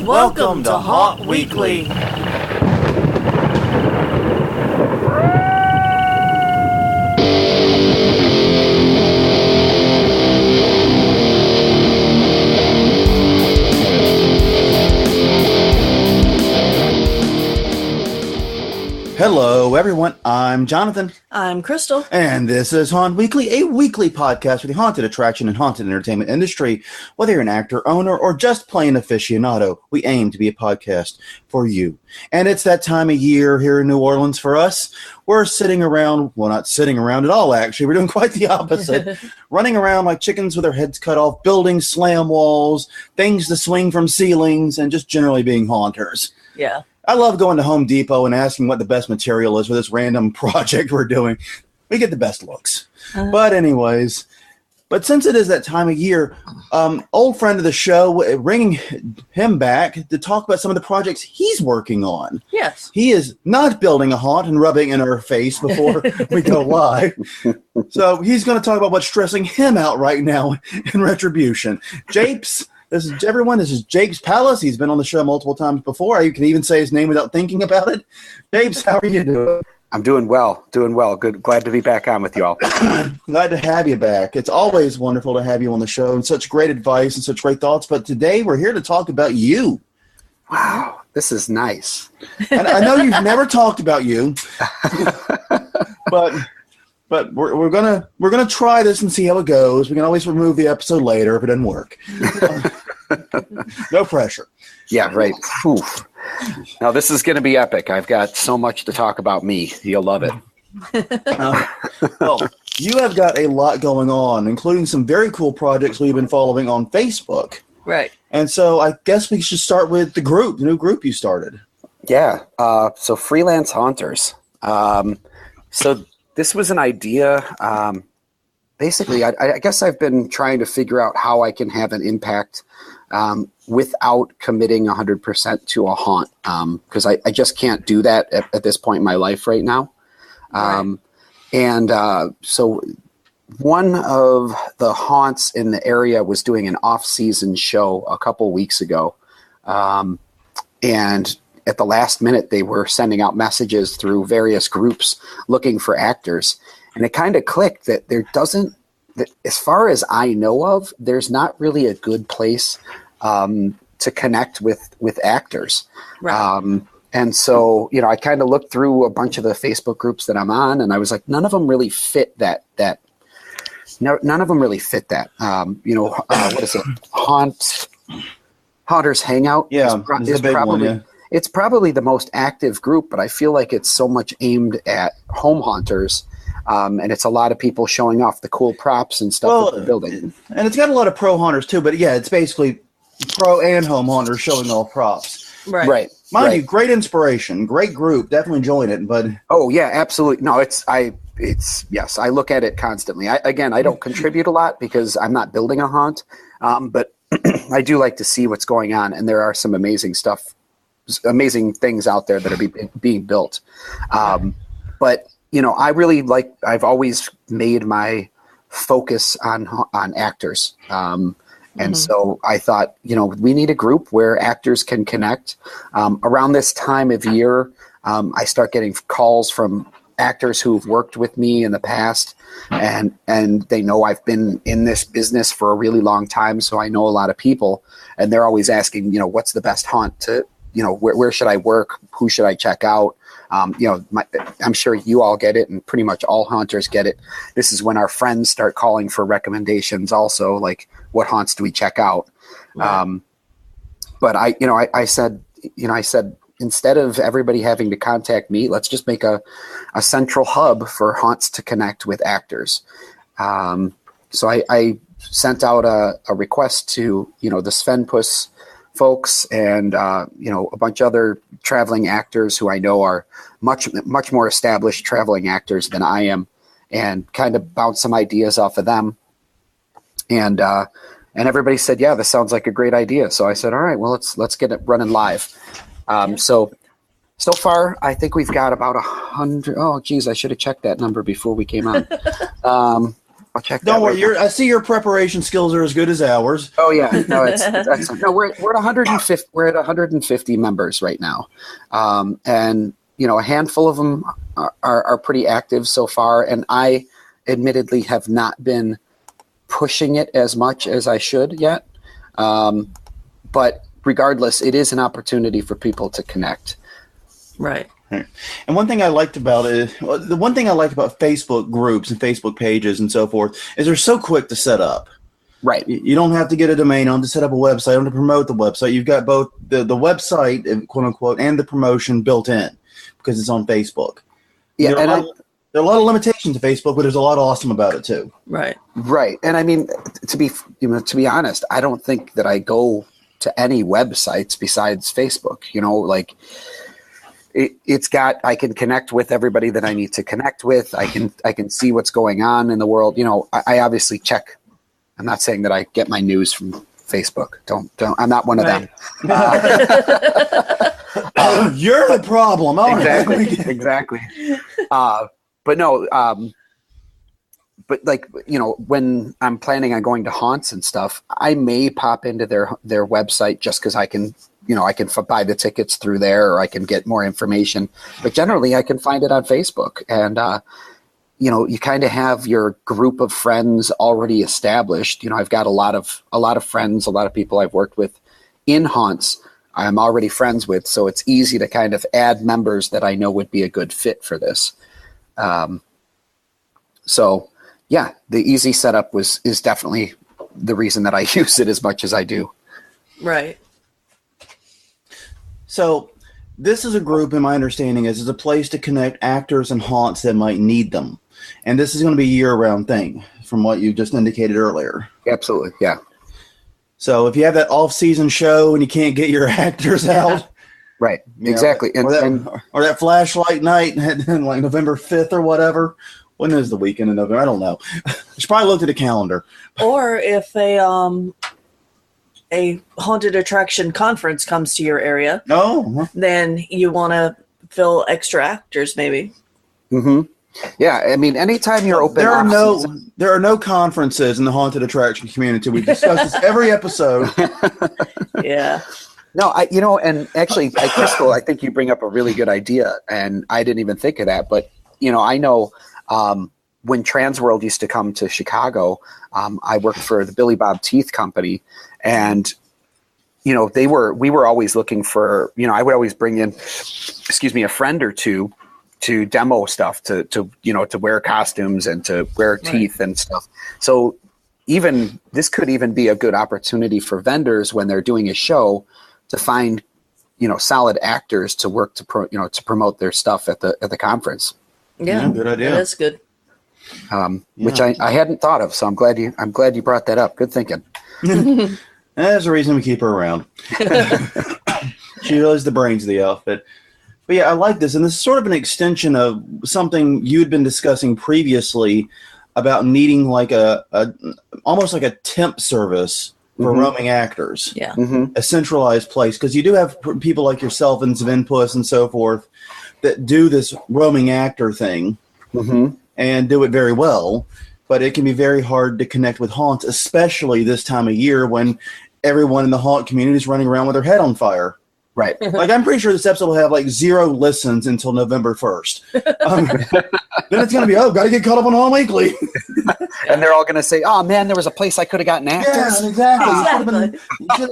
Welcome to Haunt Weekly. Hello, everyone. I'm Jonathan. I'm Crystal. And this is Haunt Weekly, a weekly podcast for the haunted attraction and haunted entertainment industry. Whether you're an actor, owner, or just plain aficionado, we aim to be a podcast for you. And it's that time of year here in New Orleans for us. We're sitting around, well, not sitting around at all, actually. We're doing quite the opposite. Running around like chickens with their heads cut off, building slam walls, things to swing from ceilings, and just generally being haunters. Yeah. I love going to Home Depot and asking what the best material is for this random project we're doing. We get the best looks. But anyways, since it is that time of year, old friend of the show, bringing him back to talk about some of the projects he's working on. Yes. He is not building a haunt and rubbing in our face before we go live. So he's going to talk about what's stressing him out right now in retribution. Japes. This is Japes Palles. He's been on the show multiple times before. You can even say his name without thinking about it. Japes, how are you doing? I'm doing well. Good. Glad to be back on with you all. Glad to have you back. It's always wonderful to have you on the show and such great advice and such great thoughts. But today we're here to talk about you. Wow, this is nice. And I know you've never talked about you, but we're gonna try this and see how it goes. We can always remove the episode later if it doesn't work. No pressure. Yeah, right. Oof. Now this is going to be epic. I've got so much to talk about me. You'll love it. Well, you have got a lot going on, including some very cool projects we've been following on Facebook. Right. And so I guess we should start with the new group you started. Yeah. So Freelance Haunters. So this was an idea. Basically, I guess I've been trying to figure out how I can have an impact without committing 100% to a haunt, because I just can't do that at this point in my life right now. So one of the haunts in the area was doing an off-season show a couple weeks ago, and at the last minute, they were sending out messages through various groups looking for actors. And it kind of clicked that as far as I know of, there's not really a good place to connect with actors. Right. And so, I kind of looked through a bunch of the Facebook groups that I'm on, and I was like, none of them really fit that. None of them really fit that. What is it? Haunters Hangout. Yeah, it's a big one, yeah. It's probably the most active group, but I feel like it's so much aimed at home haunters, and it's a lot of people showing off the cool props and stuff that they're building. And it's got a lot of pro haunters too, but yeah, it's basically pro and home haunters showing off props. Right. Mind you, great inspiration, great group. Definitely join it, but oh yeah, absolutely. No, yes, I look at it constantly. I don't contribute a lot because I'm not building a haunt, but I do like to see what's going on, and there are some amazing amazing things out there that are being built. But I really I've always made my focus on actors. And so I thought, we need a group where actors can connect. Around this time of year, I start getting calls from actors who've worked with me in the past, and they know I've been in this business for a really long time. So I know a lot of people, and they're always asking, what's the best haunt to, where should I work? Who should I check out? I'm sure you all get it, and pretty much all haunters get it. This is when our friends start calling for recommendations also, like what haunts do we check out? Right. But I said, instead of everybody having to contact me, let's just make a central hub for haunts to connect with actors. So I sent out a request to, the Svenpuss folks and, a bunch of other traveling actors who I know are much, much more established traveling actors than I am, and kind of bounce some ideas off of them. And everybody said, yeah, this sounds like a great idea. So I said, all right, well, let's get it running live. So far, I think we've got about 100. Oh, geez, I should have checked that number before we came on. I'll check that. Don't worry, right now. I see your preparation skills are as good as ours. Oh yeah, no, it's excellent. No, we're at 150. We're at 150 members right now, and a handful of them are pretty active so far. And I, admittedly, have not been pushing it as much as I should yet. But regardless, it is an opportunity for people to connect. Right. And one thing I liked about Facebook groups and Facebook pages and so forth is they're so quick to set up. Right. You don't have to get a domain on to set up a website, on to promote the website. You've got both the website, quote unquote, and the promotion built in because it's on Facebook. Yeah, there are a lot of limitations to Facebook, but there's a lot of awesome about it too. Right. Right. And I mean, to be honest, I don't think that I go to any websites besides Facebook. I can connect with everybody that I need to connect with. I can see what's going on in the world. I obviously check. I'm not saying that I get my news from Facebook. Don't. I'm not one of them. You're the problem. Exactly. But no. But when I'm planning on going to haunts and stuff, I may pop into their website just because I can buy the tickets through there, or I can get more information. But generally, I can find it on Facebook, and you kind of have your group of friends already established. I've got a lot of friends, a lot of people I've worked with in haunts. I'm already friends with, so it's easy to kind of add members that I know would be a good fit for this. So yeah, the easy setup is definitely the reason that I use it as much as I do. Right. So this is a group, in my understanding, is a place to connect actors and haunts that might need them. And this is going to be a year-round thing, from what you just indicated earlier. Absolutely, yeah. So if you have that off-season show and you can't get your actors out. Right, exactly. Or that flashlight night like November 5th or whatever. When is the weekend in November? I don't know. I should probably look at the calendar. Or if a haunted attraction conference comes to your area, then you want to fill extra actors, maybe. Mm-hmm. Yeah, I mean, anytime you're open, there are no conferences in the haunted attraction community. We discuss this every episode. Yeah. No, and actually, Crystal, I think you bring up a really good idea, and I didn't even think of that. But I know when Transworld used to come to Chicago, I worked for the Billy Bob Teeth Company, and we were always looking for, I would always bring in, a friend or two to demo stuff, to wear costumes and to wear teeth and stuff. So this could even be a good opportunity for vendors when they're doing a show to find, solid actors to work to promote their stuff at the conference. Yeah, good idea. That's good. Which I hadn't thought of, so I'm glad you brought that up. Good thinking. That's the reason we keep her around. She really is the brains of the outfit. But yeah, I like this, and this is sort of an extension of something you'd been discussing previously about needing like almost like a temp service for roaming actors. Yeah. A centralized place, because you do have people like yourself and Zvinpuss and so forth that do this roaming actor thing and do it very well, but it can be very hard to connect with haunts, especially this time of year when everyone in the haunt community is running around with their head on fire. Right. Like, I'm pretty sure this episode will have like 0 listens until November 1st. Then it's going to be, got to get caught up on Haunt Weekly. And they're all going to say, oh man, there was a place I could have gotten actors. Yeah, exactly. You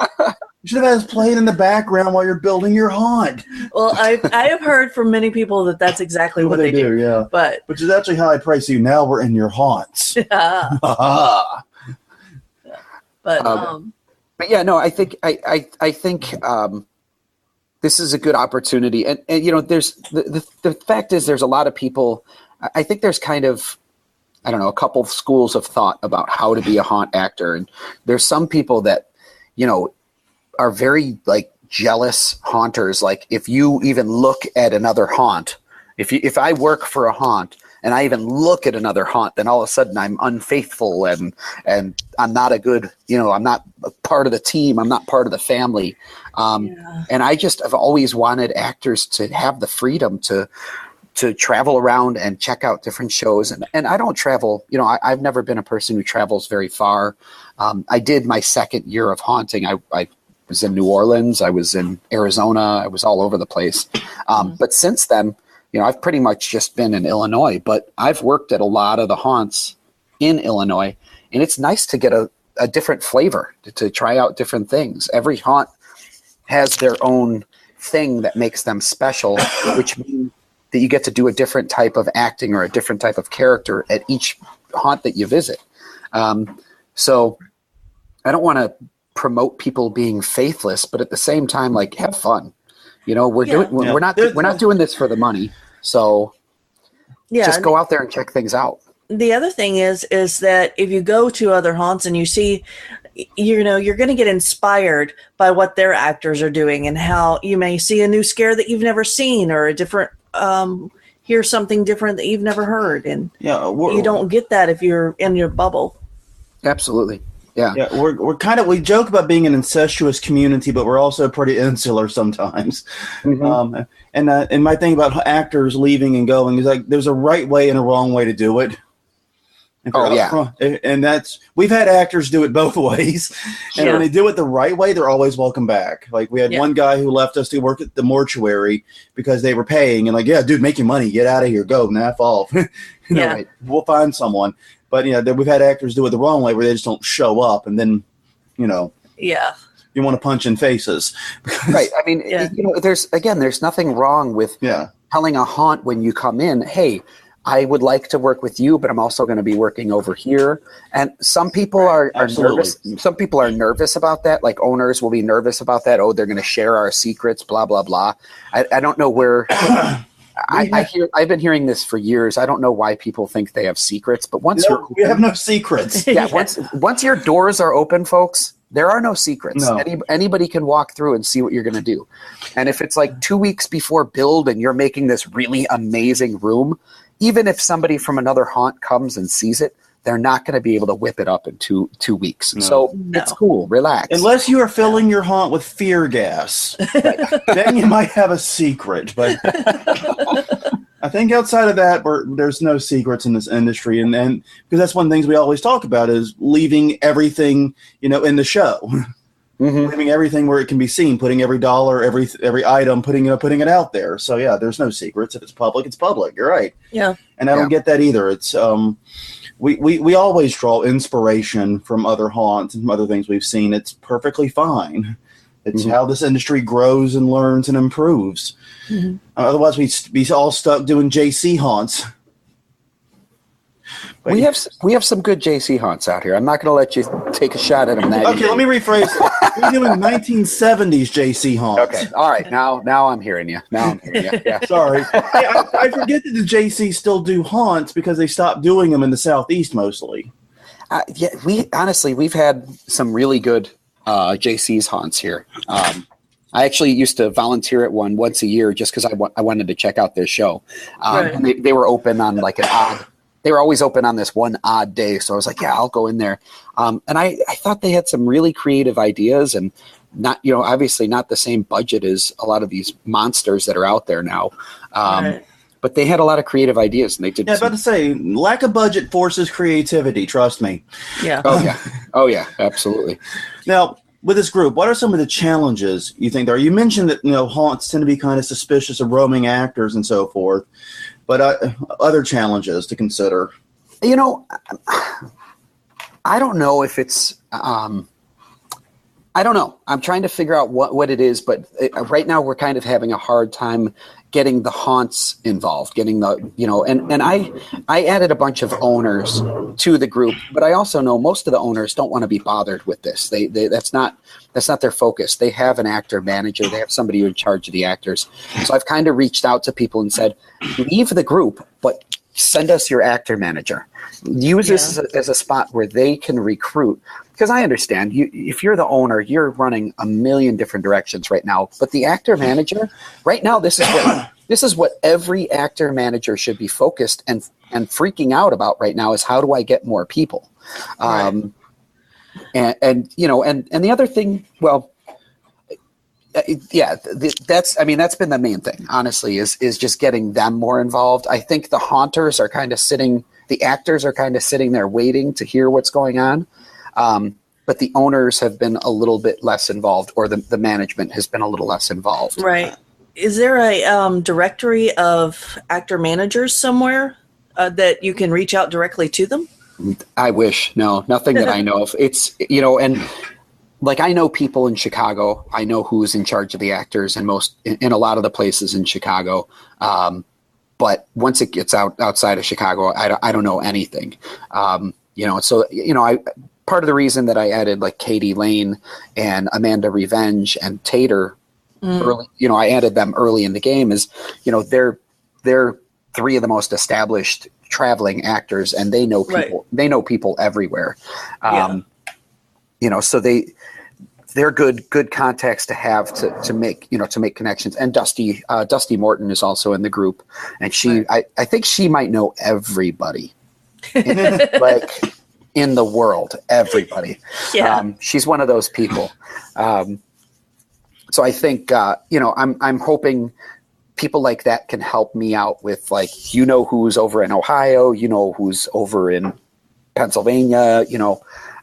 should have had us playing in the background while you're building your haunt. Well, I have heard from many people that that's exactly what they do. Yeah. But which is actually how I price you. Now we're in your haunts. But yeah, no, I think this is a good opportunity, and there's the fact is there's a lot of people. I think there's kind of, I don't know, a couple of schools of thought about how to be a haunt actor, and there's some people that are very like jealous haunters. Like if you even look at another haunt, if I work for a haunt and I even look at another haunt, then all of a sudden I'm unfaithful and I'm not a good, I'm not a part of the team. I'm not part of the family. And I just have always wanted actors to have the freedom to to travel around and check out different shows. And I don't travel, I've never been a person who travels very far. I did my second year of haunting. I was in New Orleans. I was in Arizona. I was all over the place. But since then, I've pretty much just been in Illinois, but I've worked at a lot of the haunts in Illinois, and it's nice to get a different flavor, to try out different things. Every haunt has their own thing that makes them special, which means that you get to do a different type of acting or a different type of character at each haunt that you visit. So I don't want to promote people being faithless, but at the same time, like, have fun. We're not doing this for the money. So just go out there and check things out. The other thing is that if you go to other haunts and you see, you're going to get inspired by what their actors are doing, and how you may see a new scare that you've never seen, or a different, hear something different that you've never heard. And you don't get that if you're in your bubble. Absolutely. Yeah. We joke about being an incestuous community, but we're also pretty insular sometimes. Mm-hmm. And my thing about actors leaving and going is, like, there's a right way and a wrong way to do it. And we've had actors do it both ways. And when they do it the right way, they're always welcome back. Like, we had one guy who left us to work at the mortuary because they were paying, and, like, yeah, dude, make your money, get out of here, go, naff off. We'll find someone. But we've had actors do it the wrong way, where they just don't show up, and then you want to punch in faces. Right. I mean, there's nothing wrong with telling a haunt when you come in, hey, I would like to work with you, but I'm also going to be working over here. And some people are nervous. Some people are nervous about that. Like, owners will be nervous about that. Oh, they're going to share our secrets, blah, blah, blah. I don't know where I've been hearing this for years. I don't know why people think they have secrets, but we have no secrets. Once your doors are open, folks, there are no secrets. No. Anybody can walk through and see what you're going to do. And if it's like 2 weeks before build and you're making this really amazing room, even if somebody from another haunt comes and sees it, they're not going to be able to whip it up in two weeks. So it's cool. Relax. Unless you are filling your haunt with fear gas, then you might have a secret. But I think outside of that, there's no secrets in this industry. And because that's one of the things we always talk about, is leaving everything, in the show. Mm-hmm. Leaving everything where it can be seen, putting every dollar, every item, putting it out there. So there's no secrets. If it's public, it's public. You're right. Yeah. And I don't get that either. It's we always draw inspiration from other haunts and from other things we've seen. It's perfectly fine. It's how this industry grows and learns and improves. Mm-hmm. Otherwise, we'd be all stuck doing JC haunts. But we have some good JC haunts out here. I'm not going to let you take a shot at them. Okay, let me rephrase it. We're doing 1970s JC haunts. Okay, all right. Now I'm hearing you. Yeah. Sorry. I forget that the JC still do haunts because they stopped doing them in the Southeast mostly. We've had some really good JC's haunts here. I actually used to volunteer at one once a year just because I wanted to check out their show. And they were open on like they were always open on this one odd day. So I was like, I'll go in there. And I thought they had some really creative ideas, and not, obviously not the same budget as a lot of these monsters that are out there now. But they had a lot of creative ideas, and they did. Yeah, I was about to say, lack of budget forces creativity. Trust me. Yeah. Oh yeah, absolutely. Now, with this group, what are some of the challenges you think there are? You mentioned that, haunts tend to be kind of suspicious of roaming actors and so forth. But other challenges to consider? I don't know if it's I don't know. I'm trying to figure out what it is, but right now we're kind of having a hard time getting the haunts involved, getting the, and I added a bunch of owners to the group, but I also know most of the owners don't want to be bothered with this. They that's not their focus. They have an actor manager. They have somebody in charge of the actors. So I've kind of reached out to people and said, leave the group, but send us your actor manager. Use this as a spot where they can recruit. Because I understand, if you're the owner, you're running a million different directions right now. But the actor manager, right now, this is what every actor manager should be focused and freaking out about right now is, how do I get more people? Right. And the other thing, well, that's been the main thing, honestly, is just getting them more involved. I think the actors are kind of sitting there waiting to hear what's going on. But the owners have been a little bit less involved, or the management has been a little less involved. Right. Is there a directory of actor managers somewhere that you can reach out directly to them? I wish. No, nothing that I know of. It's, and like, I know people in Chicago. I know who's in charge of the actors in a lot of the places in Chicago. But once it gets outside of Chicago, I don't know anything. Part of the reason that I added like Katie Lane and Amanda Revenge and Tater early, I added them early in the game is, they're three of the most established traveling actors, and they know people. Right. They know people everywhere. So they're good contacts to have to make connections. And Dusty Morton is also in the group, and I think she might know everybody, in the world, everybody. Yeah. She's one of those people. So I think I'm hoping people like that can help me out with, like, who's over in Ohio, who's over in Pennsylvania,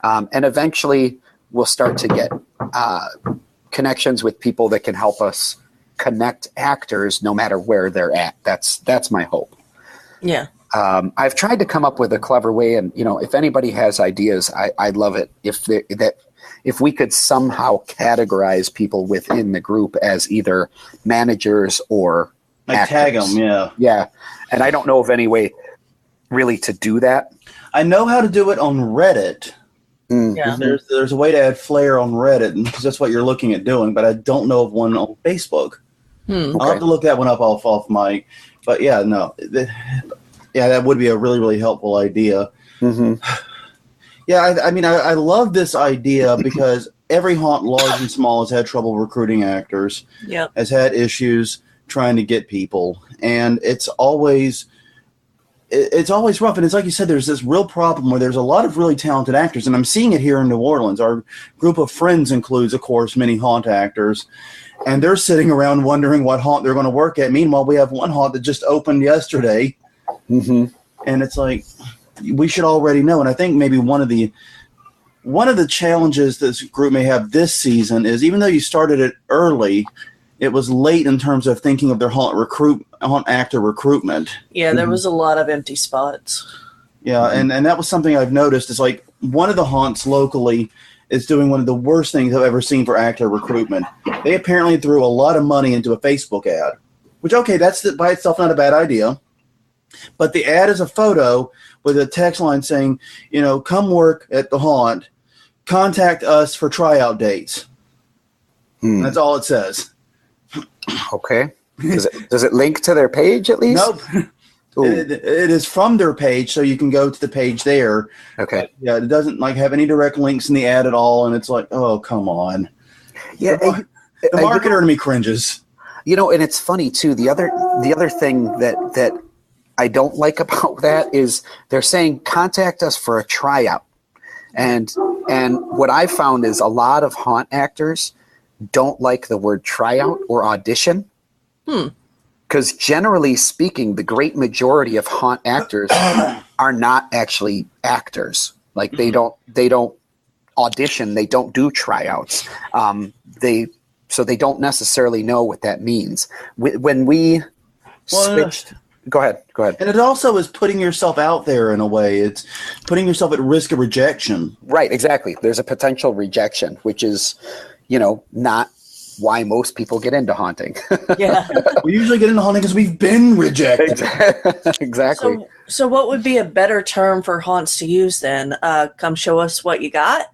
and eventually we'll start to get connections with people that can help us connect actors no matter where they're at. That's my hope. Yeah. I've tried to come up with a clever way, and if anybody has ideas, I'd love it if we could somehow categorize people within the group as either managers or actors. Tag them, yeah. And I don't know of any way really to do that. I know how to do it on Reddit. Yeah. There's a way to add flair on Reddit, because that's what you're looking at doing. But I don't know of one on Facebook. Okay. I'll have to look that one up off mic. But yeah, no. That would be a really, really helpful idea. Mm-hmm. Yeah, I love this idea because every haunt, large and small, has had trouble recruiting actors. Yeah, has had issues trying to get people, and it's always rough. And it's like you said, there's this real problem where there's a lot of really talented actors, and I'm seeing it here in New Orleans. Our group of friends includes, of course, many haunt actors, and they're sitting around wondering what haunt they're going to work at. Meanwhile, we have one haunt that just opened yesterday. Mm-hmm. And it's like, we should already know. And I think maybe one of the challenges this group may have this season is, even though you started it early, it was late in terms of thinking of their haunt actor recruitment. Yeah, there was a lot of empty spots. Yeah, and that was something I've noticed. Is like, one of the haunts locally is doing one of the worst things I've ever seen for actor recruitment. They apparently threw a lot of money into a Facebook ad, which, okay, that's by itself not a bad idea. But the ad is a photo with a text line saying, come work at the haunt, contact us for tryout dates. That's all it says. Okay. Does it link to their page at least? Nope. It is from their page, so you can go to the page there. Okay. Yeah, it doesn't have any direct links in the ad at all, and it's like, oh, come on. Yeah, the marketer to me cringes. And it's funny too. The other thing that I don't like about that is they're saying contact us for a tryout, and what I found is a lot of haunt actors don't like the word tryout or audition. Because generally speaking, the great majority of haunt actors are not actually actors. Like, they don't audition, they don't do tryouts. So they don't necessarily know what that means. When we switched. Go ahead. And it also is putting yourself out there in a way. It's putting yourself at risk of rejection. Right, exactly. There's a potential rejection, which is, not why most people get into haunting. Yeah. We usually get into haunting because we've been rejected. Exactly. So what would be a better term for haunts to use then? Come show us what you got?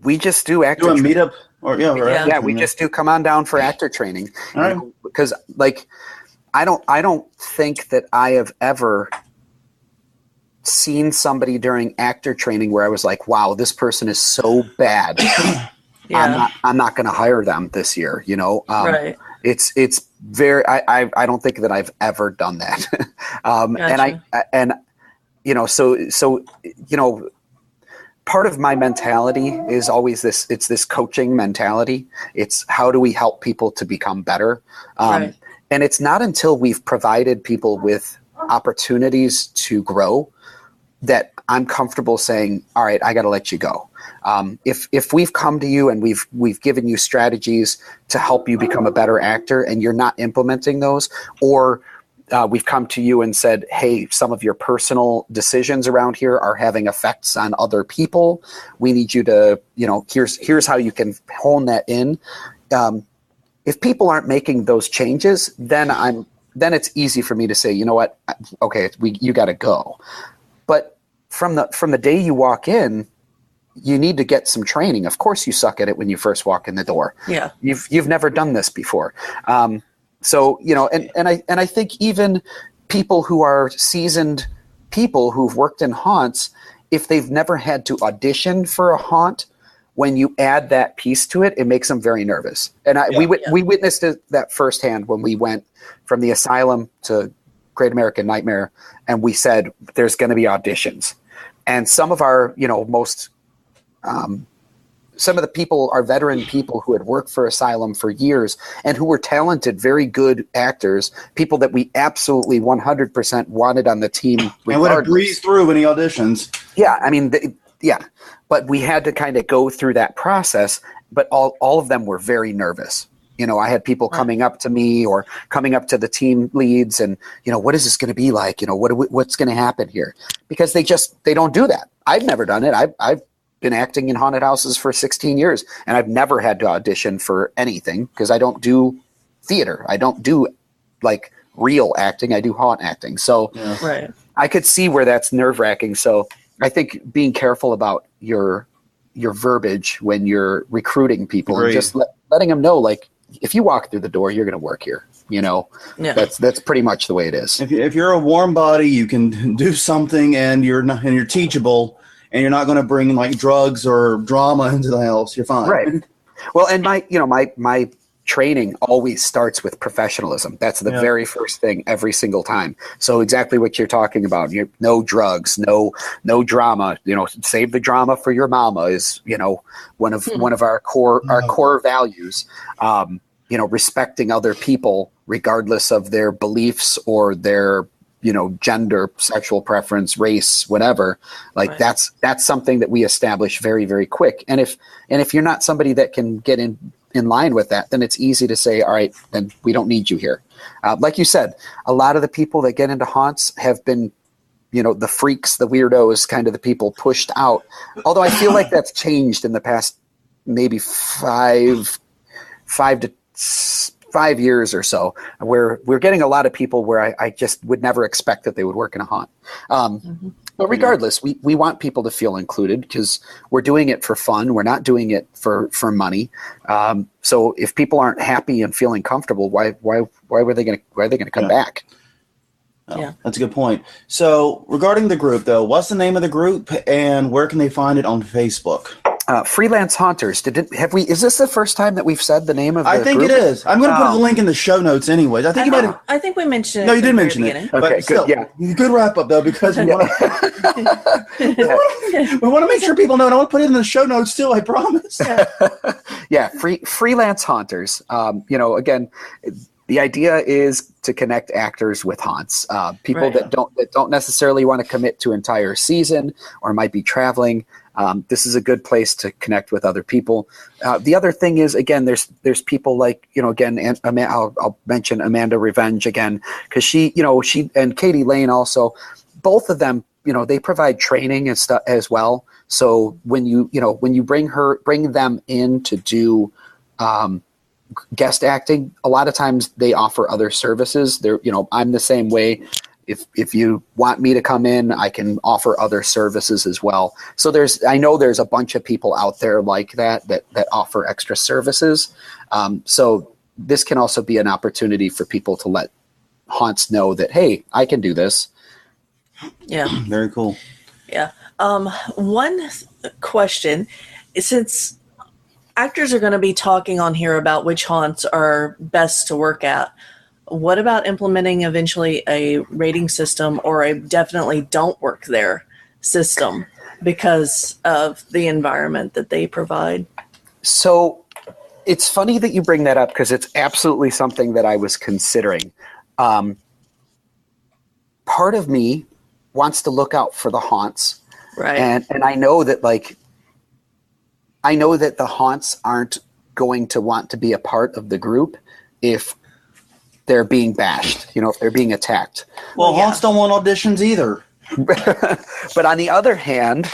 We just do actor training. Do a meetup? Yeah, we just do come on down for actor training. All right. Because, like, I don't think that I have ever seen somebody during actor training where I was like, wow, this person is so bad. Yeah. I'm not going to hire them this year. Right. It's very, I don't think that I've ever done that. Gotcha. So part of my mentality is always this, it's this coaching mentality. It's how do we help people to become better? Right. And it's not until we've provided people with opportunities to grow that I'm comfortable saying, all right, I got to let you go. If we've come to you and we've given you strategies to help you become a better actor and you're not implementing those, or we've come to you and said, hey, some of your personal decisions around here are having effects on other people. We need you to, here's how you can hone that in. If people aren't making those changes, then it's easy for me to say, you know what, okay, you got to go. But from the day you walk in, you need to get some training. Of course, you suck at it when you first walk in the door. Yeah, you've never done this before. So I think even people who are seasoned people who've worked in haunts, if they've never had to audition for a haunt, when you add that piece to it, it makes them very nervous. And we witnessed that firsthand when we went from the asylum to Great American Nightmare, and we said there's going to be auditions. And some of our, some of the people are veteran people who had worked for Asylum for years and who were talented, very good actors, people that we absolutely 100% wanted on the team. And would have breezed through any auditions. Yeah, I mean, but we had to kind of go through that process, but all of them were very nervous. I had people coming up to me or coming up to the team leads and, what is this going to be like? What's going to happen here? Because they don't do that. I've never done it. I've been acting in haunted houses for 16 years and I've never had to audition for anything because I don't do theater. I don't do like real acting. I do haunt acting. So I could see where that's nerve wracking. So I think being careful about your verbiage when you're recruiting people and just letting them know, like, if you walk through the door, you're going to work here. That's pretty much the way it is. If you're a warm body, you can do something and you're teachable and you're not going to bring like drugs or drama into the house. You're fine. Right. Well, and my training always starts with professionalism. That's the very first thing every single time. So exactly what you're talking about. No drugs, no drama. Save the drama for your mama is one of our core values. Respecting other people regardless of their beliefs or their gender, sexual preference, race, whatever. That's something that we establish very, very quick. And if you're not somebody that can get in line with that, then it's easy to say, all right, then we don't need you here. Like you said, a lot of the people that get into haunts have been, the freaks, the weirdos, kind of the people pushed out. Although I feel like that's changed in the past maybe 5 years or so, where we're getting a lot of people where I just would never expect that they would work in a haunt. But regardless, we want people to feel included because we're doing it for fun. We're not doing it for money. So if people aren't happy and feeling comfortable, why are they going to come back? Oh, that's a good point. So regarding the group, though, what's the name of the group and where can they find it on Facebook? Freelance Haunters. Is this the first time that we've said the name of the I think group? it is. I'm going to put the link in the show notes anyways. I think we mentioned it. No, you did mention it. Okay, still, good. Yeah. Good wrap up, though, because we want to make sure people know, and I want to put it in the show notes, too, I promise. Freelance Haunters. Again, the idea is to connect actors with haunts. People that don't necessarily want to commit to an entire season or might be traveling. This is a good place to connect with other people. The other thing is, again, there's people like, again, I'll mention Amanda Revenge again, because she and Katie Lane also, both of them, they provide training and stuff as well. So when you bring them in to do guest acting, a lot of times they offer other services. I'm the same way. If you want me to come in, I can offer other services as well. So I know there's a bunch of people out there like that offer extra services. So this can also be an opportunity for people to let haunts know that, hey, I can do this. Yeah. Very cool. Yeah. One question, since actors are going to be talking on here about which haunts are best to work at, what about implementing eventually a rating system or a definitely don't work there system? because of the environment that they provide. So it's funny that you bring that up because it's absolutely something that I was considering. Part of me wants to look out for the haunts. Right. And I know that the haunts aren't going to want to be a part of the group if they're being bashed, if they're being attacked. Well, haunts don't want auditions either. But on the other hand,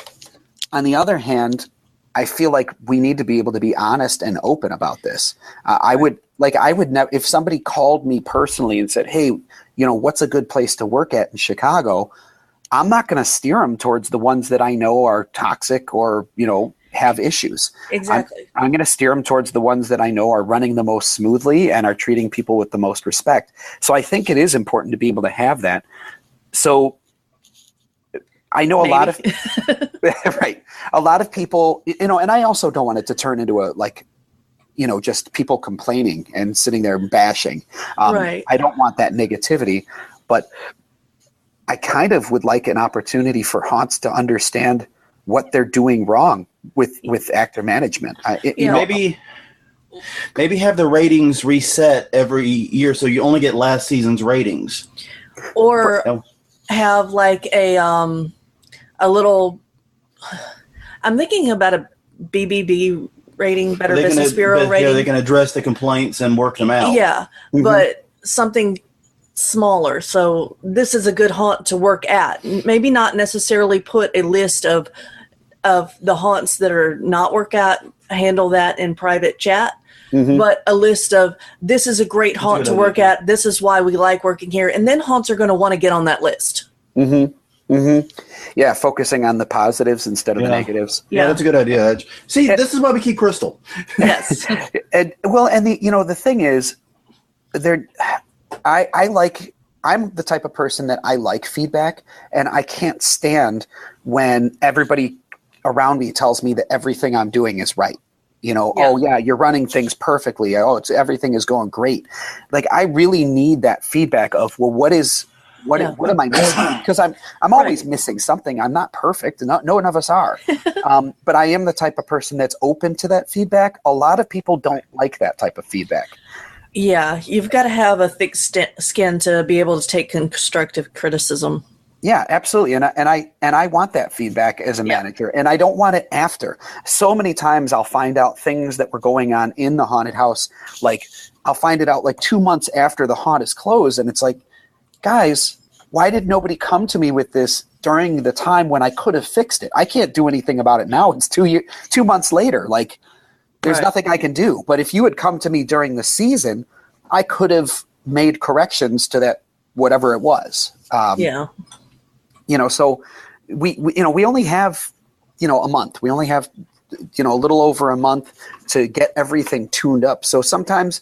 I feel like we need to be able to be honest and open about this. I would never, if somebody called me personally and said, "Hey, what's a good place to work at in Chicago?" I'm not going to steer them towards the ones that I know are toxic or, have issues. Exactly. I'm going to steer them towards the ones that I know are running the most smoothly and are treating people with the most respect. So I think it is important to be able to have that. So I know Maybe. a lot of right. A lot of people, and I also don't want it to turn into just people complaining and sitting there bashing. Right. I don't want that negativity, but I kind of would like an opportunity for haunts to understand what they're doing wrong with actor management. Maybe have the ratings reset every year so you only get last season's ratings. Or have like a little, I'm thinking about a BBB rating, Better Business Bureau rating. Yeah, they can address the complaints and work them out. Yeah, but something smaller. So this is a good haunt to work at. Maybe not necessarily put a list of the haunts that are not work at, handle that in private chat, but a list of this is a great haunt to work at. This is why we like working here. And then haunts are going to want to get on that list. Yeah, focusing on the positives instead of the negatives. Yeah, that's a good idea. See, this is why we keep Crystal. Yes. The thing is, I'm the type of person that I like feedback, and I can't stand when everybody around me tells me that everything I'm doing is right. Oh yeah, you're running things perfectly. Oh, everything is going great. Like, I really need that feedback of, well, what am I missing? Because I'm always missing something. I'm not perfect. No one of us are. But I am the type of person that's open to that feedback. A lot of people don't like that type of feedback. Yeah, you've got to have a thick skin to be able to take constructive criticism. Yeah, absolutely. And I want that feedback as a manager, and I don't want it after. So many times I'll find out things that were going on in the haunted house. Like, I'll find it out like 2 months after the haunt is closed, and it's like, guys, why did nobody come to me with this during the time when I could have fixed it? I can't do anything about it now. It's 2 months later. Like, there's nothing I can do. But if you had come to me during the season, I could have made corrections to that, whatever it was. So we only have, a month. We only have, a little over a month to get everything tuned up. So sometimes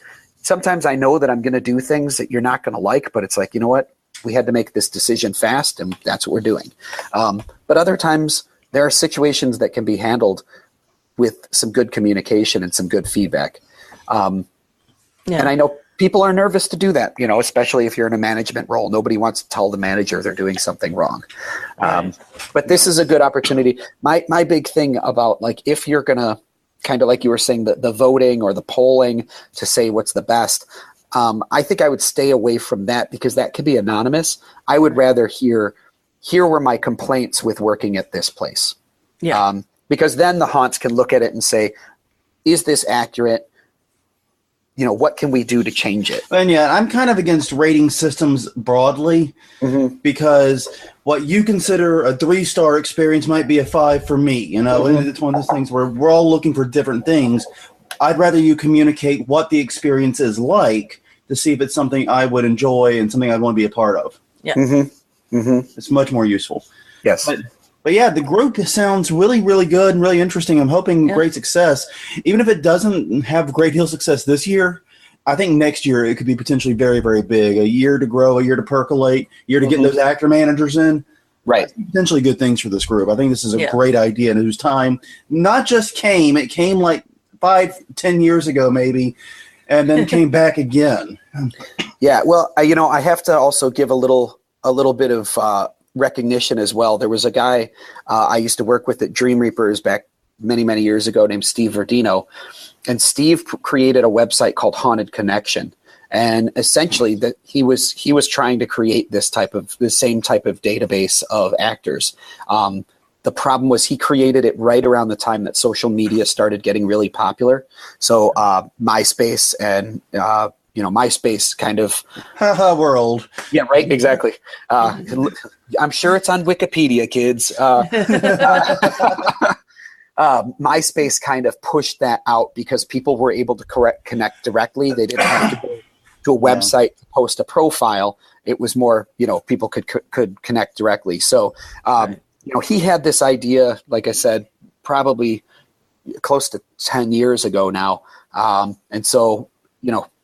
I know that I'm going to do things that you're not going to like, but it's like, you know what? We had to make this decision fast, and that's what we're doing. But other times there are situations that can be handled with some good communication and some good feedback. And I know people are nervous to do that, especially if you're in a management role. Nobody wants to tell the manager they're doing something wrong. But this is a good opportunity. My big thing about, like, if you're going to kind of, like you were saying, the voting or the polling to say what's the best, I think I would stay away from that because that could be anonymous. I would rather here were my complaints with working at this place. Yeah. Because then the haunts can look at it and say, is this accurate? What can we do to change it? And I'm kind of against rating systems broadly because what you consider a 3-star experience might be a 5 for me. And it's one of those things where we're all looking for different things. I'd rather you communicate what the experience is like to see if it's something I would enjoy and something I'd want to be a part of. Yeah. It's much more useful. Yes. But yeah, the group sounds really, really good and really interesting. I'm hoping great success. Even if it doesn't have great deal of success this year, I think next year it could be potentially very, very big. A year to grow, a year to percolate, a year to get those actor managers in. Right. Potentially good things for this group. I think this is a great idea, and whose time not just came, it came like 5-10 years ago maybe, and then came back again. Yeah, well, I have to also give a little bit of recognition as well. There was a guy I used to work with at Dream Reapers back many, many years ago named Steve Verdino. And Steve created a website called Haunted Connection. And essentially that he was trying to create the same type of database of actors. The problem was he created it right around the time that social media started getting really popular. So MySpace and MySpace kind of we're old. Yeah, right. Exactly. I'm sure it's on Wikipedia, kids. MySpace kind of pushed that out because people were able to connect directly. They didn't have to go to a website to post a profile. It was more, people could connect directly. So, he had this idea, like I said, probably close to 10 years ago now. And so,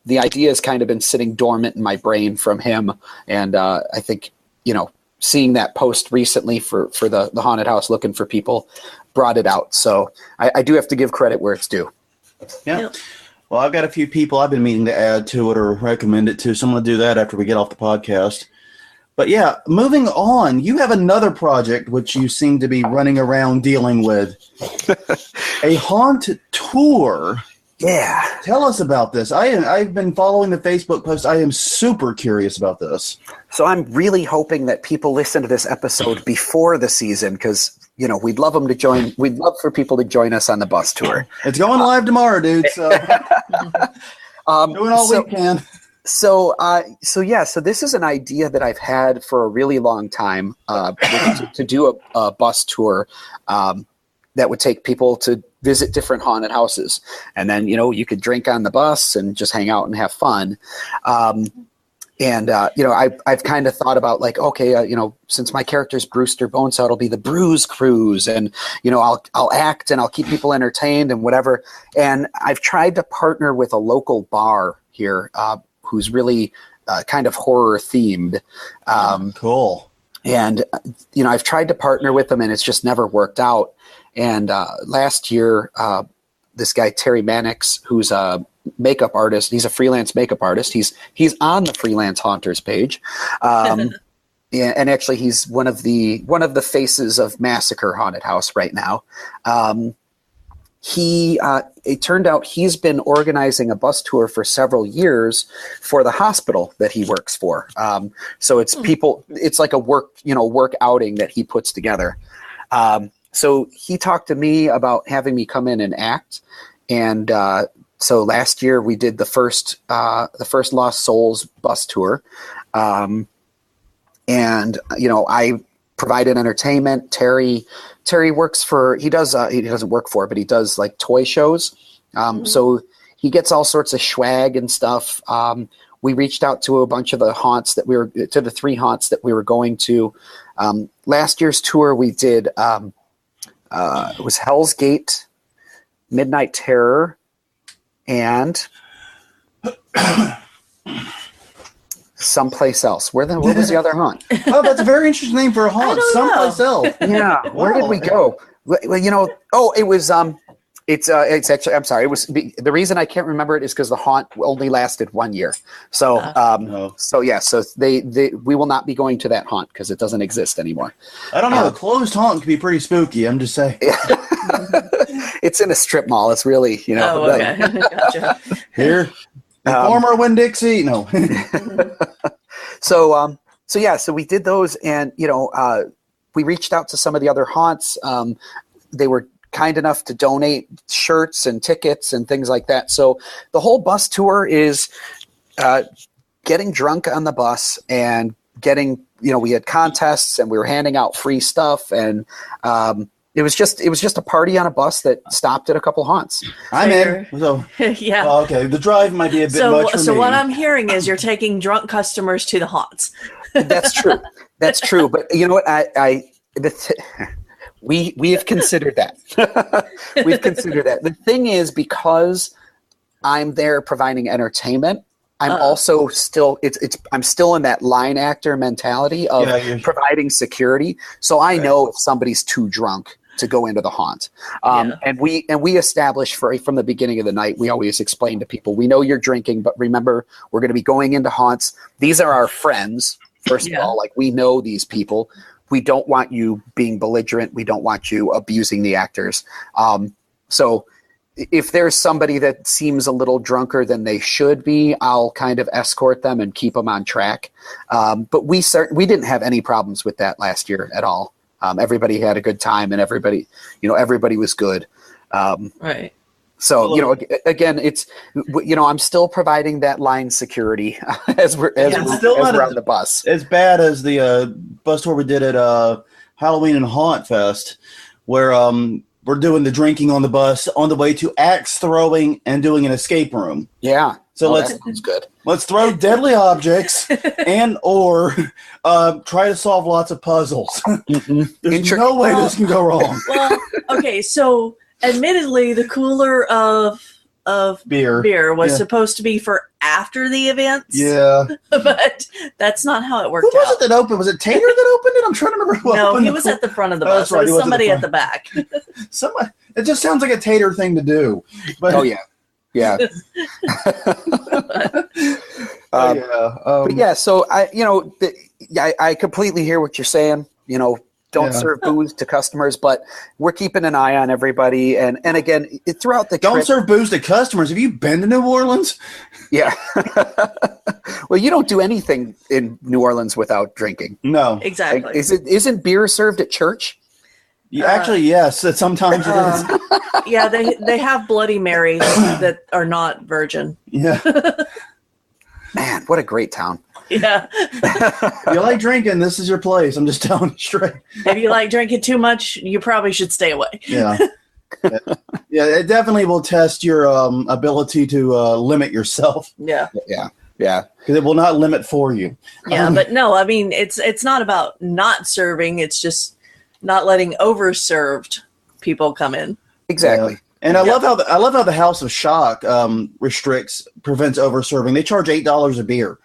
the idea has kind of been sitting dormant in my brain from him. And I think, seeing that post recently for the haunted house looking for people brought it out. So I do have to give credit where it's due. Yeah. Well, I've got a few people I've been meaning to add to it or recommend it to. So I'm going to do that after we get off the podcast. But yeah, moving on, you have another project which you seem to be running around dealing with. A haunt tour. Yeah. Tell us about this. I've been following the Facebook post. I am super curious about this. So I'm really hoping that people listen to this episode before the season because, we'd love them to join. We'd love for people to join us on the bus tour. It's going live tomorrow, dude. So doing all we can. So this is an idea that I've had for a really long time to do a bus tour that would take people to visit different haunted houses. And then, you could drink on the bus and just hang out and have fun. I've kind of thought about like, okay, since my character's Brewster Bonesaw, it'll be the Brews Cruise and, I'll act and I'll keep people entertained and whatever. And I've tried to partner with a local bar here who's really kind of horror themed. Cool. And, I've tried to partner with them and it's just never worked out. And last year, this guy, Terry Mannix, who's a makeup artist, he's a freelance makeup artist. He's on the Freelance Haunters page. And actually he's one of the faces of Massacre Haunted House right now. It turned out he's been organizing a bus tour for several years for the hospital that he works for. So it's it's like a work outing that he puts together. So he talked to me about having me come in and act. And so last year we did the first Lost Souls bus tour. I provided entertainment. Terry works for, he doesn't work for, but he does like toy shows. So he gets all sorts of swag and stuff. We reached out to a bunch of the haunts to the 3 haunts that we were going to. Last year's tour we did, it was Hell's Gate, Midnight Terror, and someplace else. What was the other haunt? Oh, that's a very interesting name for a haunt. Someplace else. Yeah. Where did we go? Well, it was it's actually, I'm sorry. It was the reason I can't remember it is because the haunt only lasted 1 year. So we will not be going to that haunt because it doesn't exist anymore. I don't know. A closed haunt can be pretty spooky. I'm just saying. It's in a strip mall. It's really, Oh, okay. Gotcha. Here, former Winn-Dixie. No. So we did those, and we reached out to some of the other haunts. They were kind enough to donate shirts and tickets and things like that. So the whole bus tour is getting drunk on the bus and getting, we had contests and we were handing out free stuff, and it was just a party on a bus that stopped at a couple haunts. I'm in. So yeah. Okay, the drive might be a bit much for me. So what I'm hearing is you're taking drunk customers to the haunts. That's true. That's true. But you know what? We have considered that. We've considered that. The thing is, because I'm there providing entertainment, I'm also still I'm still in that line actor mentality of providing security. So I know if somebody's too drunk to go into the haunt. And we establish from the beginning of the night, we always explain to people, we know you're drinking, but remember, we're going to be going into haunts. These are our friends. First of all, like, we know these people. we don't want you being belligerent. We don't want you abusing the actors. So if there's somebody that seems a little drunker than they should be, I'll kind of escort them and keep them on track. But we didn't have any problems with that last year at all. Everybody had a good time, and everybody was good. Right. So, again, it's, I'm still providing that line security as we're on the bus. As bad as the bus tour we did at Halloween and Haunt Fest, where we're doing the drinking on the bus on the way to axe throwing and doing an escape room. Yeah. So that sounds good. Let's throw deadly objects and or try to solve lots of puzzles. There's no way this can go wrong. Well, okay, so admittedly, the cooler of beer was supposed to be for after the events. Yeah. But that's not how it worked Who was it that opened? Was it Tater that opened it? I'm trying to remember who No, opened he was at the front of the bus. That's right, It was somebody at the back. Somebody. It just sounds like a Tater thing to do. But, yeah. Yeah. So I completely hear what you're saying. Don't serve booze to customers, but we're keeping an eye on everybody. And again, throughout the don't serve booze to customers. Have you been to New Orleans? Yeah. Well, you don't do anything in New Orleans without drinking. No, exactly. Isn't beer served at church? Actually, yes. Sometimes it is. Yeah, they have Bloody Marys that are not virgin. Yeah. Man, what a great town. Yeah. If you like drinking, this is your place. I'm just telling you straight. If you like drinking too much, you probably should stay away. Yeah. Yeah, it definitely will test your ability to limit yourself. Yeah. Yeah. Yeah. Because it will not limit for you. Yeah, but no, I mean, it's not about not serving. It's just not letting overserved people come in. Exactly. Yeah. And I love how the House of Shock prevents overserving. They charge $8 a beer.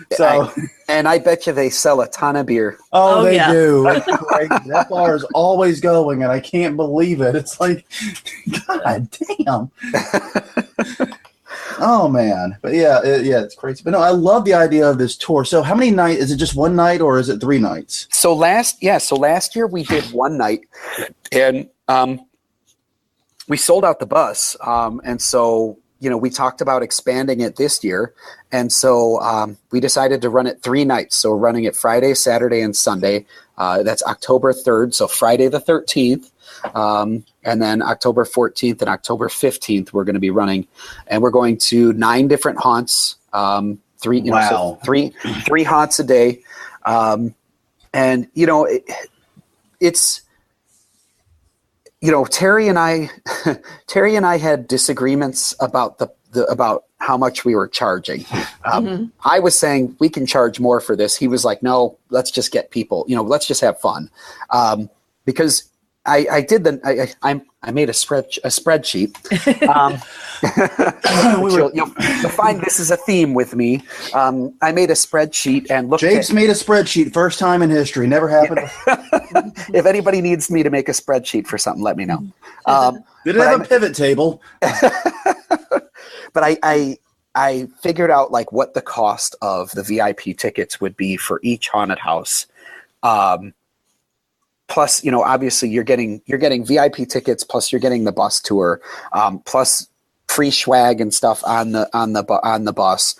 I bet you they sell a ton of beer. Oh, they do. That bar is always going, and I can't believe it. It's like, God damn. Oh man, but it's crazy. But no, I love the idea of this tour. So, how many nights? Is it just one night, or is it 3 nights? So last year we did one night, and we sold out the bus. And so we talked about expanding it this year, and so we decided to run it 3 nights. So we're running it Friday, Saturday, and Sunday. That's October 3rd. So Friday the 13th. And then October 14th and October 15th, we're going to be running, and we're going to 9 different haunts, 3 haunts a day. And it's, Terry and I had disagreements about about how much we were charging. I was saying we can charge more for this. He was like, no, let's just get people, let's just have fun. Because I made a spreadsheet. You'll find this is a theme with me. I made a spreadsheet and looked. Japes made a spreadsheet, first time in history, never happened. If anybody needs me to make a spreadsheet for something, let me know. Did it have a pivot table? But I figured out like what the cost of the VIP tickets would be for each haunted house. Plus, obviously you're getting VIP tickets, plus you're getting the bus tour, plus free swag and stuff on the bus.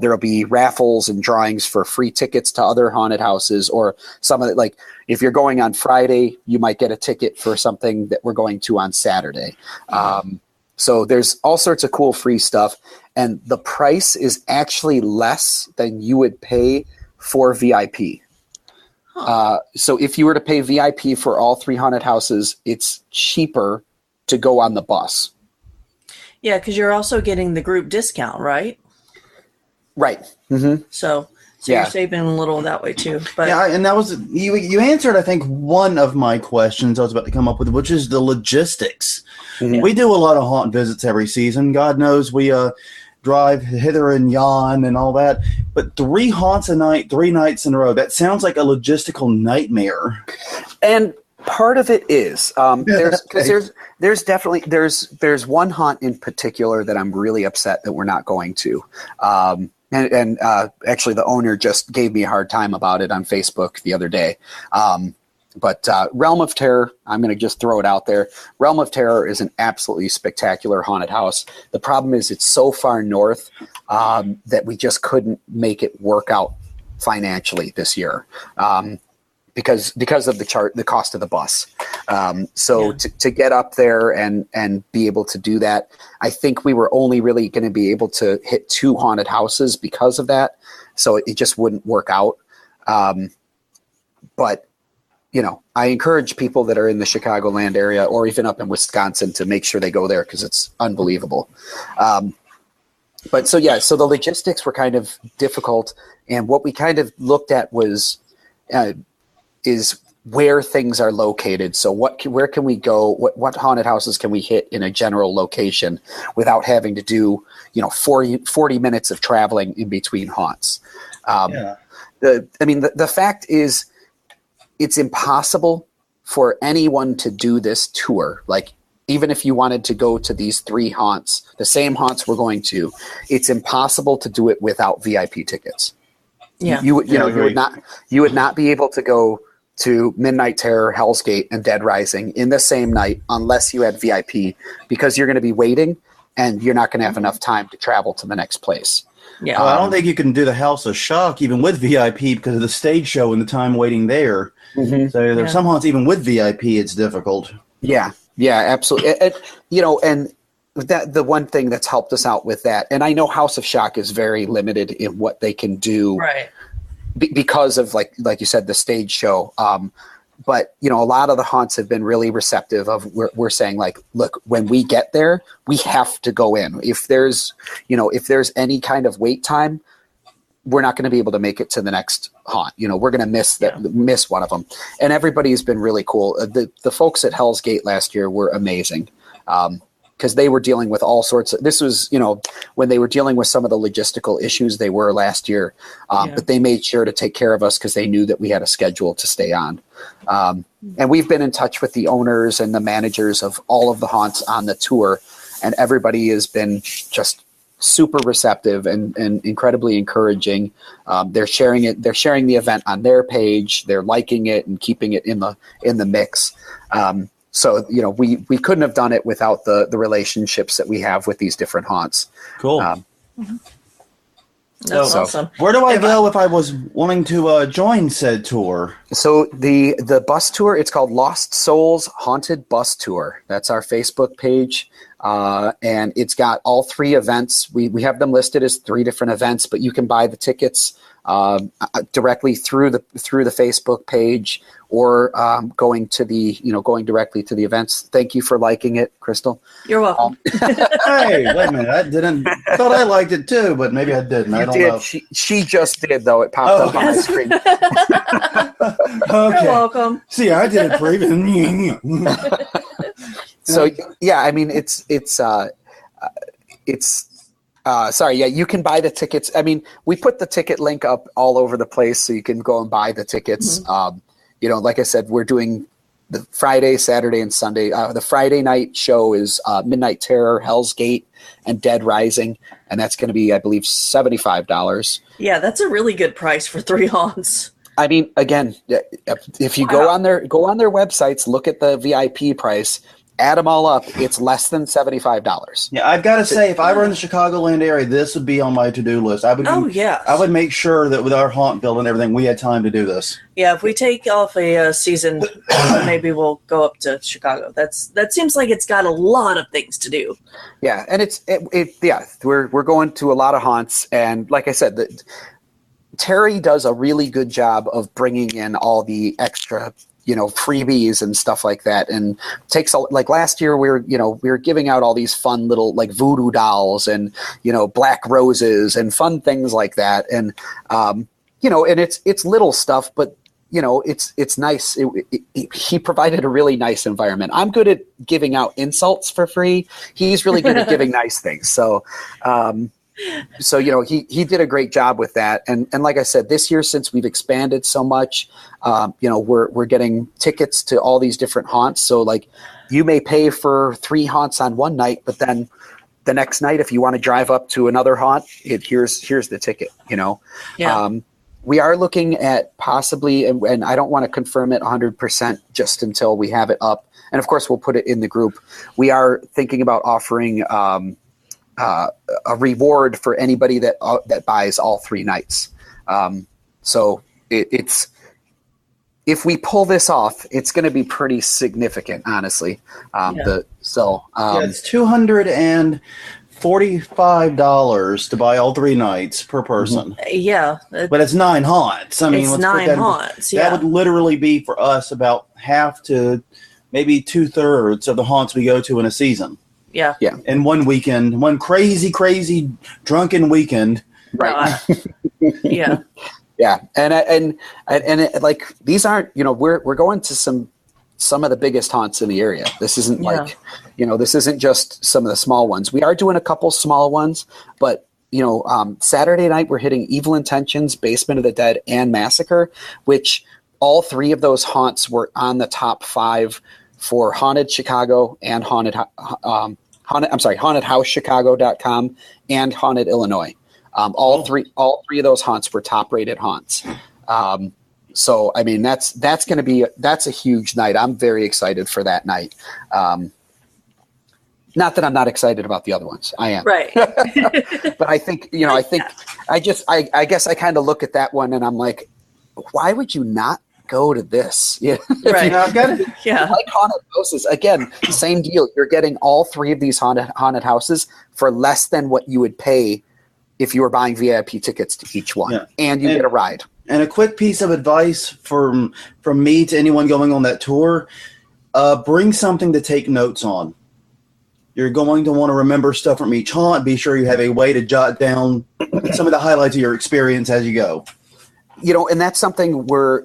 There'll be raffles and drawings for free tickets to other haunted houses, or some of it. Like if you're going on Friday, you might get a ticket for something that we're going to on Saturday. So there's all sorts of cool free stuff, and the price is actually less than you would pay for VIP. So if you were to pay VIP for all 3 haunted houses, it's cheaper to go on the bus. Yeah, because you're also getting the group discount, right? Right. Mm-hmm. So you're saving a little that way too. But and that was you answered, I think, one of my questions I was about to come up with, which is the logistics. Mm-hmm. We do a lot of haunt visits every season. God knows we drive hither and yon and all that, but 3 haunts a night, 3 nights in a row, that sounds like a logistical nightmare. And part of it is there's definitely one haunt in particular that I'm really upset that we're not going to, And actually, the owner just gave me a hard time about it on Facebook the other day. But Realm of Terror, I'm going to just throw it out there. Realm of Terror is an absolutely spectacular haunted house. The problem is it's so far north that we just couldn't make it work out financially this year because of the cost of the bus. To get up there and be able to do that, I think we were only really going to be able to hit 2 haunted houses because of that. So it just wouldn't work out. But I encourage people that are in the Chicagoland area or even up in Wisconsin to make sure they go there because it's unbelievable. So the logistics were kind of difficult, and what we kind of looked at was is where things are located. So where can we go? What haunted houses can we hit in a general location without having to do 40 minutes of traveling in between haunts? The fact is, it's impossible for anyone to do this tour. Like, even if you wanted to go to these 3 haunts, the same haunts we're going to, it's impossible to do it without VIP tickets. Yeah. You would not be able to go to Midnight Terror, Hell's Gate, and Dead Rising in the same night unless you had VIP, because you're going to be waiting and you're not going to have enough time to travel to the next place. Yeah. I don't think you can do the House of Shock even with VIP because of the stage show and the time waiting there. Mm-hmm. So there's some haunts even with VIP, it's difficult. Yeah, absolutely. And that the one thing that's helped us out with that, and I know House of Shock is very limited in what they can do, right? Because of like you said, the stage show. But a lot of the haunts have been really receptive of we're saying, like, look, when we get there, we have to go in. If there's any kind of wait time, we're not going to be able to make it to the next haunt. We're going to miss one of them. And everybody's been really cool. The folks at Hell's Gate last year were amazing. Because they were dealing with all sorts of, this was, when they were dealing with some of the logistical issues they were last year, but they made sure to take care of us because they knew that we had a schedule to stay on. And we've been in touch with the owners and the managers of all of the haunts on the tour, and everybody has been just super receptive and incredibly encouraging. They're sharing the event on their page. They're liking it and keeping it in the mix. So, we couldn't have done it without the relationships that we have with these different haunts. Cool. That's awesome. Where do I go if I was wanting to join said tour? So the bus tour, it's called Lost Souls Haunted Bus Tour. That's our Facebook page. And it's got all 3 events. We have them listed as 3 different events, but you can buy the tickets directly through the Facebook page, or going directly to the events. Thank you for liking it, Crystal. You're welcome. Hey, wait a minute! Thought I liked it too, but maybe I didn't. I don't know. She just did, though. It popped up on my screen. Okay. You're welcome. See, I did it previously. So yeah, I mean it's sorry, yeah, you can buy the tickets. I mean, we put the ticket link up all over the place so you can go and buy the tickets. Mm-hmm. Like I said, we're doing the Friday, Saturday, and Sunday. The Friday night show is Midnight Terror, Hell's Gate, and Dead Rising, and that's going to be, I believe, $75. Yeah, that's a really good price for 3 haunts. I mean, again, if you go on their websites, look at the VIP price, add them all up, it's less than $75. Yeah, I've got to say, if I were in the Chicagoland area, this would be on my to-do list. I would make sure that with our haunt bill and everything, we had time to do this. Yeah, if we take off a season, maybe we'll go up to Chicago. That seems like it's got a lot of things to do. Yeah, and we're going to a lot of haunts, and like I said, Terry does a really good job of bringing in all the extra freebies and stuff like that, and like last year we were giving out all these fun little like voodoo dolls and black roses and fun things like that, and and it's little stuff, but it's nice. He provided a really nice environment. I'm good at giving out insults for free. He's really good at giving nice things. So he did a great job with that. And like I said, this year, since we've expanded so much, we're getting tickets to all these different haunts. So like you may pay for 3 haunts on one night, but then the next night, if you want to drive up to another haunt, here's the ticket, Yeah. We are looking at possibly, and I don't want to confirm it 100% just until we have it up. And of course, we'll put it in the group. We are thinking about offering a reward for anybody that buys all 3 nights. So it's if we pull this off, it's going to be pretty significant, honestly. It's $245 to buy all 3 nights per person. Yeah. But it's 9 haunts. I mean, It's let's 9 put that haunts. That would literally be for us about half to maybe 2/3 of the haunts we go to in a season. Yeah. Yeah. In one weekend, one crazy drunken weekend. Right. Yeah. Yeah. And like, these aren't, we're going to some of the biggest haunts in the area. This isn't this isn't just some of the small ones. We are doing a couple small ones, but Saturday night we're hitting Evil Intentions, Basement of the Dead, and Massacre, which all 3 of those haunts were on the top 5 for Haunted Chicago and HauntedHouseChicago.com and Haunted Illinois. All three of those haunts were top rated haunts. So I mean, that's a huge night. I'm very excited for that night. Not that I'm not excited about the other ones. I am. Right. But I think, I guess I kind of look at that one and I'm like, why would you not go to this? Yeah. Right. Yeah. Like haunted houses. Again, same deal. You're getting all 3 of these haunted houses for less than what you would pay if you were buying VIP tickets to each one. Yeah. And you get a ride. And a quick piece of advice from me to anyone going on that tour, bring something to take notes on. You're going to want to remember stuff from each haunt. Be sure you have a way to jot down some of the highlights of your experience as you go. And that's something we're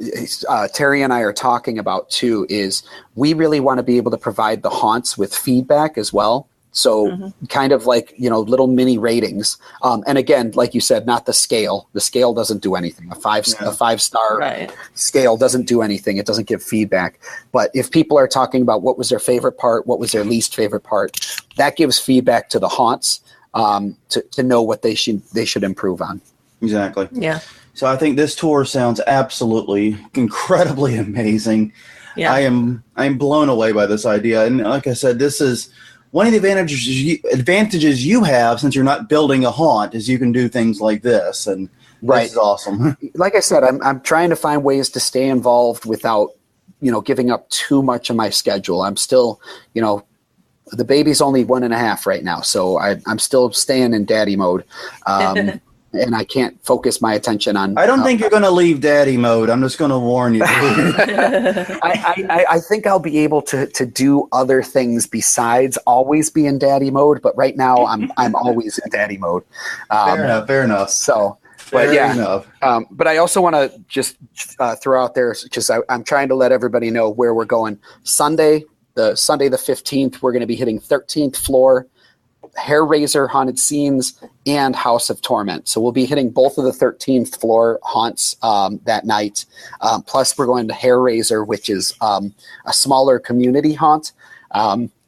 Terry and I are talking about too, is we really want to be able to provide the haunts with feedback as well. So kind of like, little mini ratings. And again, like you said, not the scale. The scale doesn't do anything. A 5-star scale doesn't do anything. It doesn't give feedback. But if people are talking about what was their favorite part, what was their least favorite part, that gives feedback to the haunts to know what they should improve on. Exactly. Yeah. So I think this tour sounds absolutely incredibly amazing. Yeah. I'm blown away by this idea. And like I said, this is one of the advantages you have, since you're not building a haunt, is you can do things like this, and this is awesome. Like I said, I'm trying to find ways to stay involved without, giving up too much of my schedule. I'm still, the baby's only 1.5 right now, so I'm still staying in daddy mode. And I can't focus my attention on. I don't think you're going to leave daddy mode. I'm just going to warn you. I think I'll be able to do other things besides always be in daddy mode. But right now, I'm always in daddy mode. Fair enough. So, but but I also want to just throw out there, because I'm trying to let everybody know where we're going. Sunday the 15th, we're going to be hitting 13th floor, Hair Raiser Haunted Scenes, and House of Torment. So we'll be hitting both of the 13th floor haunts that night. Plus we're going to Hair Raiser, which is a smaller community haunt.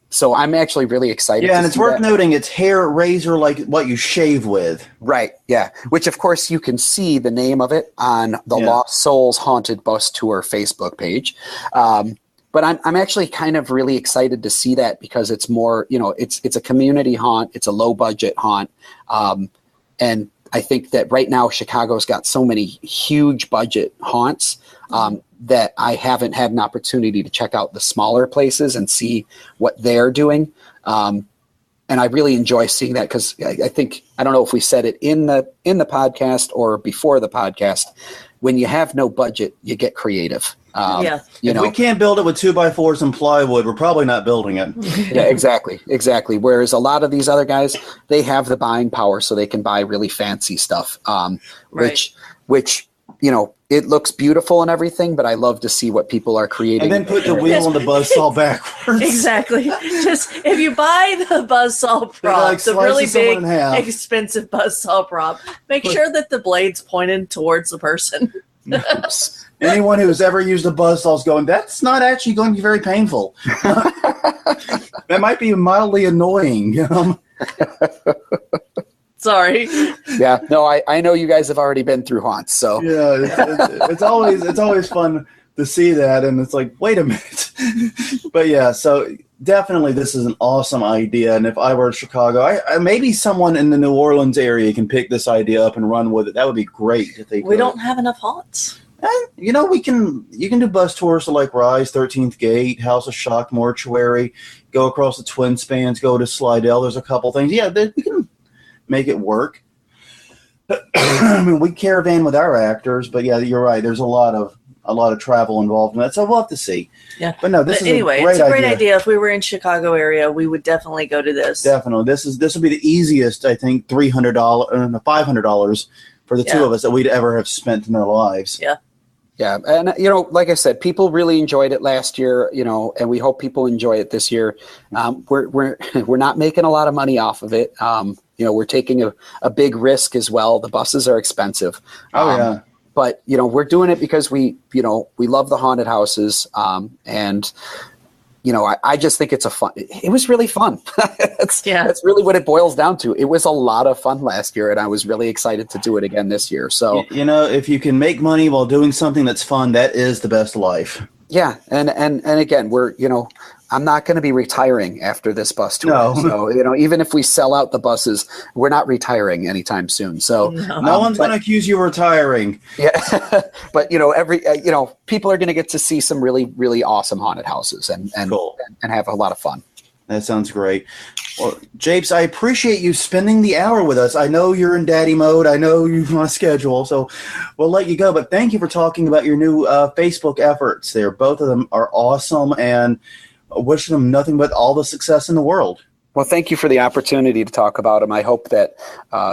So I'm actually really excited. Yeah, and it's worth noting it's hair razor, like what you shave with. Right, yeah. Which, of course, you can see the name of it on the Lost Souls Haunted Bus Tour Facebook page. But I'm actually kind of really excited to see that, because it's more, it's a community haunt. It's a low budget haunt. And I think that right now Chicago's got so many huge budget haunts that I haven't had an opportunity to check out the smaller places and see what they're doing. And I really enjoy seeing that, because I think, I don't know if we said it in the podcast or before the podcast, when you have no budget, you get creative. If we can't build it with 2x4s and plywood, we're probably not building it. Yeah, exactly. Whereas a lot of these other guys, they have the buying power, so they can buy really fancy stuff, which it looks beautiful and everything, but I love to see what people are creating. And then put the wheel on the buzzsaw backwards. Exactly. Just if you buy the buzzsaw prop, the really big, expensive buzzsaw prop, make sure that the blade's pointed towards the person. Anyone who's ever used a buzzsaw is going, that's not actually going to be very painful. That might be mildly annoying. Sorry. Yeah, no, I know you guys have already been through haunts, so Yeah, it's always fun to see that, and it's like, wait a minute. But yeah, so definitely this is an awesome idea, and if I were in Chicago, I maybe someone in the New Orleans area can pick this idea up and run with it. That would be great if they could. We don't have enough haunts. And, you know, you can do bus tours to like Rise, 13th Gate, House of Shock, Mortuary, go across the Twin Spans, go to Slidell. There's a couple things. Yeah, we can make it work. I mean, we caravan with our actors, but yeah, you're right. There's a lot of travel involved in that, so we'll have to see. Yeah, but no, this is anyway, it's a great idea. If we were in Chicago area, we would definitely go to this. Definitely, this would be the easiest, I think, $300, $500 for the two of us that we'd ever have spent in our lives. Yeah. Yeah, and you know, like I said, people really enjoyed it last year, you know, and we hope people enjoy it this year. We're not making a lot of money off of it. You know, we're taking a big risk as well. The buses are expensive. Yeah. But you know, we're doing it because we love the haunted houses, and you know, I just think it was really fun. That's really what it boils down to. It was a lot of fun last year, and I was really excited to do it again this year. So, you know, if you can make money while doing something that's fun, that is the best life. Yeah. And again, I'm not going to be retiring after this bus tour. No. So, you know, even if we sell out the buses, we're not retiring anytime soon. So no one's going to accuse you of retiring. Yeah. But, you know, people are going to get to see some really, really awesome haunted houses and cool. and have a lot of fun. That sounds great. Well, Japes, I appreciate you spending the hour with us. I know you're in daddy mode. I know you're on a schedule, so we'll let you go. But thank you for talking about your new Facebook efforts there. Both of them are awesome, and wishing them nothing but all the success in the world. Well, thank you for the opportunity to talk about them. I hope that,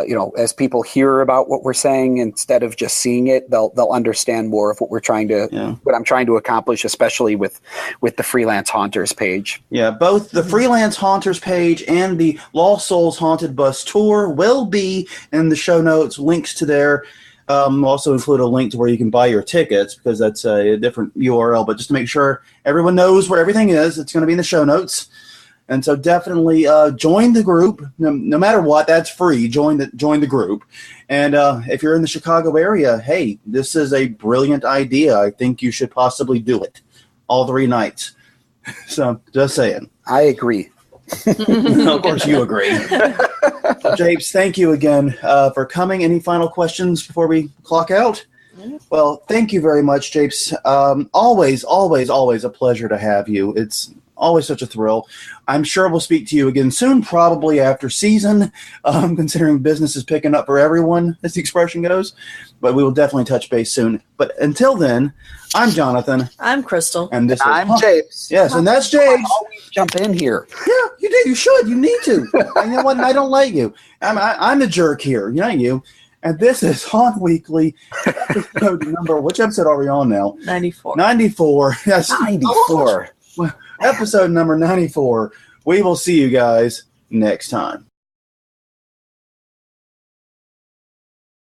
you know, as people hear about what we're saying, instead of just seeing it, they'll understand more of what what I'm trying to accomplish, especially with the Freelance Haunters page. Yeah, both the Freelance Haunters page and the Lost Souls Haunted Bus Tour will be in the show notes. Links to there. We'll also include a link to where you can buy your tickets, because that's a different URL. But just to make sure everyone knows where everything is, it's going to be in the show notes. And so definitely join the group. No matter what, that's free. Join the group. And if you're in the Chicago area, hey, this is a brilliant idea. I think you should possibly do it all 3 nights. So just saying. I agree. Of course you agree. Japes, thank you again for coming. Any final questions before we clock out? Well, thank you very much, Japes. Always a pleasure to have you. It's always such a thrill. I'm sure we'll speak to you again soon, probably after season, considering business is picking up for everyone, as the expression goes. But we will definitely touch base soon. But until then, I'm Jonathan. I'm Crystal. And I'm Japes. Yes, and that's Japes. Always jump in here. Yeah, you do. You should. You need to. You know what? I don't let you. I'm the jerk here. Not you. And this is Haunt Weekly, episode number. Which episode are we on now? 94. 94. Yes. 94. Episode number 94. We will see you guys next time.